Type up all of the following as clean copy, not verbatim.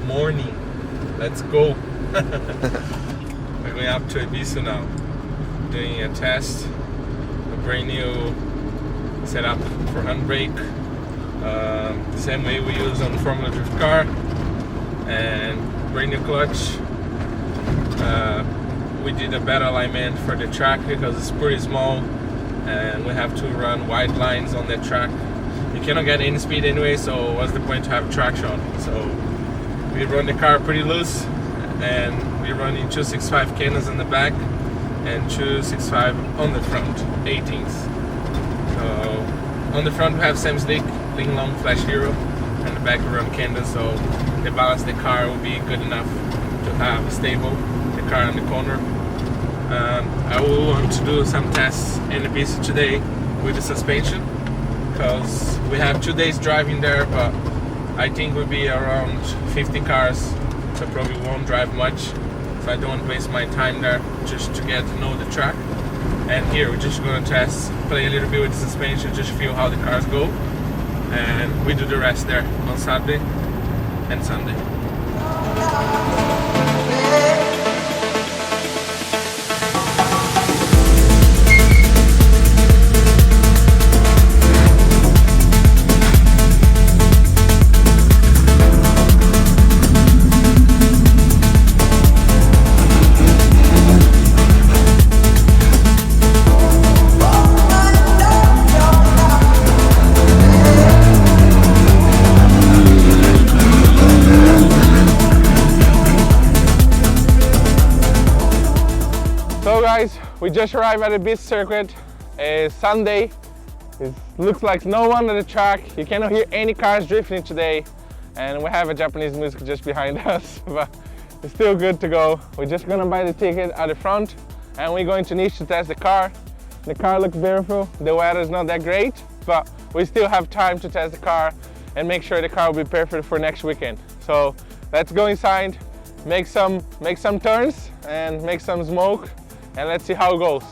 morning. Let's go. We're going up to Ebisu now, doing a test, a brand new setup for handbrake, the same way we use on Formula Drift car, and brand new clutch. We did a better alignment for the track because it's pretty small and we have to run wide lines on the track. You cannot get any speed anyway, so what's the point to have traction? So we run the car pretty loose, and we're running 265 cannons in the back and 265 on the front, 18s. So on the front we have same slick, lean long flash hero, and the back we run cannons, so the balance of the car will be good enough to have stable the car in the corner. I will want to do some tests in Ebisu today with the suspension, because we have 2 days driving there, but I think we'll be around 50 cars, so probably won't drive much, so I don't want to waste my time there just to get to know the track. And here we're just going to test, play a little bit with the suspension, just feel how the cars go, and we do the rest there on Saturday and Sunday. So guys, we just arrived at the beach circuit. It's Sunday. It looks like no one on the track. You cannot hear any cars drifting today. And we have a Japanese music just behind us, but it's still good to go. We're just gonna buy the ticket at the front and we're going to Nice to test the car. The car looks beautiful. The weather is not that great, but we still have time to test the car and make sure the car will be perfect for next weekend. So let's go inside, make some turns and make some smoke, and let's see how it goes.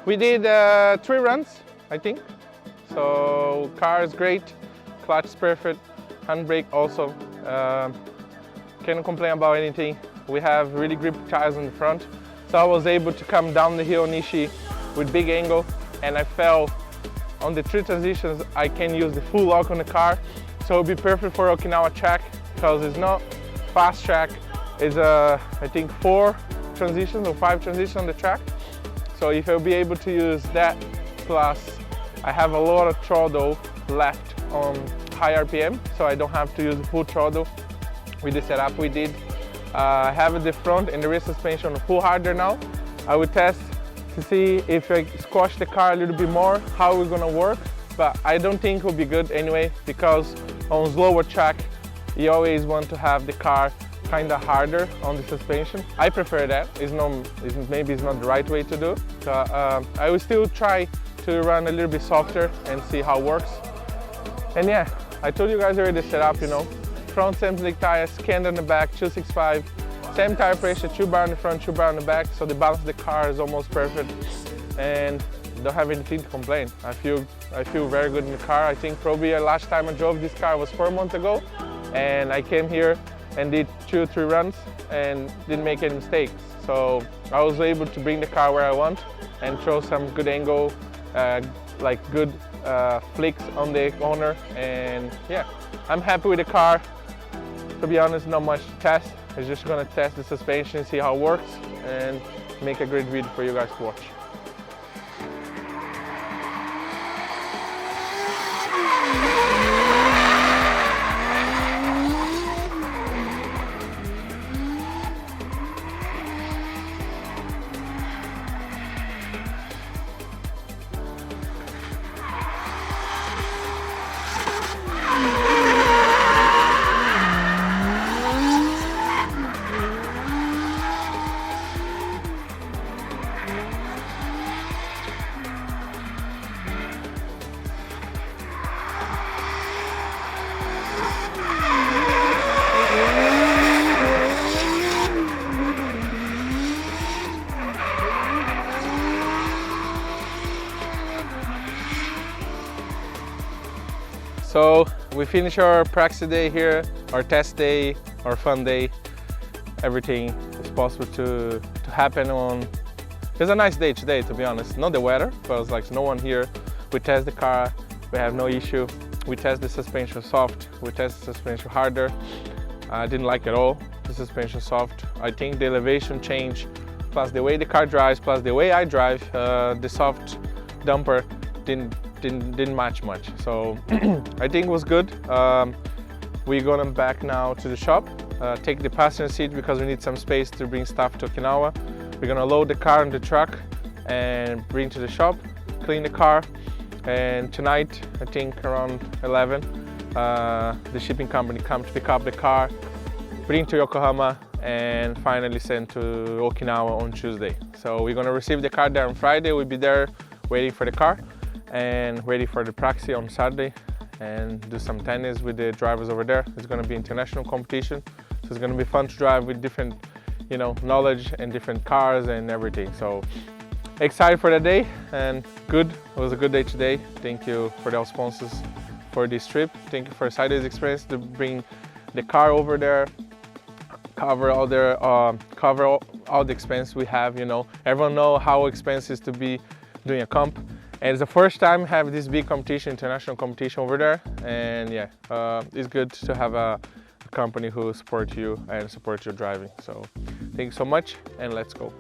We did 3 runs, I think. So car is great, clutch is perfect, handbrake also. Can't complain about anything. We have really grip tires on the front. So I was able to come down the hill on Nishi with big angle, and I felt on the 3 transitions I can use the full lock on the car. So it'll be perfect for Okinawa track because it's not fast track. It's I think 4 transitions or 5 transitions on the track. So if I'll be able to use that, plus I have a lot of throttle left on high RPM, so I don't have to use the full throttle with the setup we did. I have the front and the rear suspension full harder now. I will test to see if I squash the car a little bit more, how we're gonna work, but I don't think it will be good anyway, because on slower track, you always want to have the car kind of harder on the suspension. I prefer that. Maybe it's not the right way to do. So I will still try to run a little bit softer and see how it works. And yeah, I told you guys already the setup, you know. Front same slick tires, Canada on the back, 265. Same tire pressure, 2 bar on the front, 2 bar on the back. So the balance of the car is almost perfect. And don't have anything to complain. I feel very good in the car. I think probably the last time I drove this car was 4 months ago. And I came here and did 2 or 3 runs and didn't make any mistakes. So I was able to bring the car where I want and throw some good angle, like good flicks on the corner. And yeah, I'm happy with the car. To be honest, not much to test. I'm just gonna test the suspension, see how it works, and make a great video for you guys to watch. So we finish our practice day here, our test day, our fun day. Everything is possible to happen on. It's a nice day today, to be honest. Not the weather, but it's like no one here. We test the car, we have no issue. We test the suspension soft, we test the suspension harder. I didn't like it at all, the suspension soft. I think the elevation change, plus the way the car drives, plus the way I drive, the soft dumper didn't match much. So I think it was good. We're going back now to the shop, take the passenger seat because we need some space to bring stuff to Okinawa. We're gonna load the car on the truck and bring to the shop, clean the car, and tonight, I think around 11, the shipping company comes to pick up the car, bring to Yokohama, and finally send to Okinawa on Tuesday. So we're gonna receive the car there on Friday. We'll be there waiting for the car and ready for the practice on Saturday and do some tennis with the drivers over there. It's gonna be international competition, so it's gonna be fun to drive with different, you know, knowledge and different cars and everything. So excited for the day and good. It was a good day today. Thank you for the sponsors for this trip. Thank you for Sideways Experience to bring the car over there, cover all the expense we have. You know, everyone know how expensive it is to be doing a comp. And it's the first time I have this big competition, international competition over there. And yeah, it's good to have a company who supports you and supports your driving. So thank you so much and let's go.